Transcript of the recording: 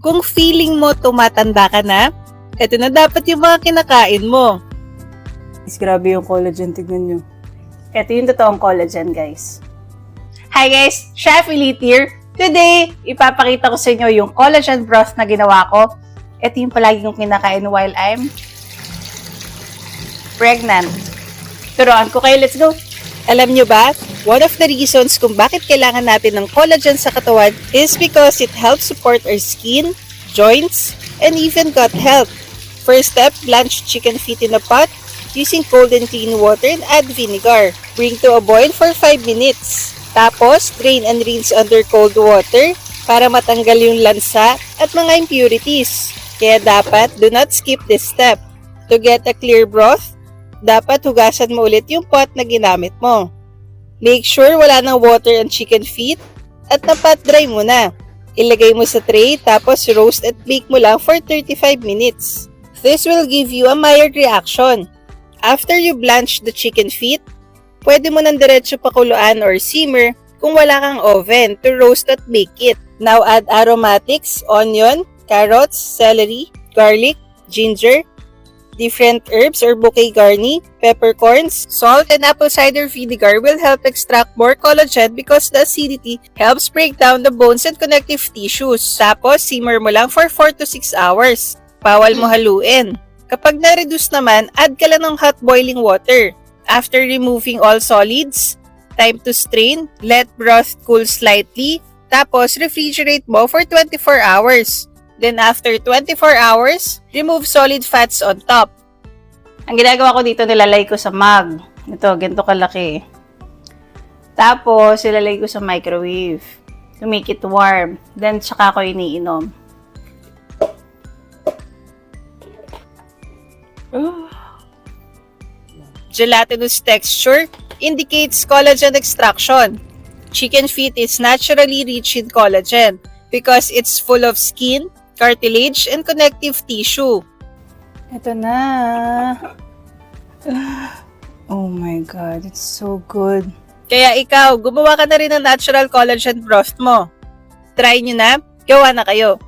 Kung feeling mo tumatanda ka na, eto na dapat yung mga kinakain mo. Guys, grabe yung collagen, tignan nyo. Ito yung totoong collagen, guys. Hi guys, Chef Elite here. Today, ipapakita ko sa inyo yung collagen broth na ginawa ko. Ito yung palagi kong kinakain while I'm pregnant. Turuan ko kayo, let's go! Alam nyo ba, one of the reasons kung bakit kailangan natin ng collagen sa katawan is because it helps support our skin, joints, and even gut health. First step, blanch chicken feet in a pot using cold and clean water and add vinegar. Bring to a boil for 5 minutes. Tapos, drain and rinse under cold water para matanggal yung lansa at mga impurities. Kaya dapat, do not skip this step. To get a clear broth, dapat hugasan mo ulit yung pot na ginamit mo. Make sure wala ng water ang chicken feet at na-pot dry mo na. Ilagay mo sa tray tapos roast at bake mo lang for 35 minutes. This will give you a mild reaction. After you blanch the chicken feet, pwede mo nang diretso pakuluan or simmer kung wala kang oven to roast at bake it. Now add aromatics, onion, carrots, celery, garlic, ginger, different herbs or bouquet garni, peppercorns, salt, and apple cider vinegar will help extract more collagen because the acidity helps break down the bones and connective tissues. Tapos, simmer mo lang for 4 to 6 hours. Bawal mo haluin. Kapag na-reduce naman, add ka lang ng hot boiling water. After removing all solids, time to strain, let broth cool slightly, tapos refrigerate mo for 24 hours. Then after 24 hours, remove solid fats on top. Ang ginagawa ko dito, nilalay ko sa mug. Ito, ganito kalaki. Tapos, nilalay ko sa microwave to make it warm. Then, tsaka ko iniinom. Gelatinous texture indicates collagen extraction. Chicken feet is naturally rich in collagen because it's full of skin, cartilage, and connective tissue. Ito na. Oh my God, it's so good. Kaya ikaw, gumawa ka na rin ng natural collagen broth mo. Try nyo na, gawa na kayo.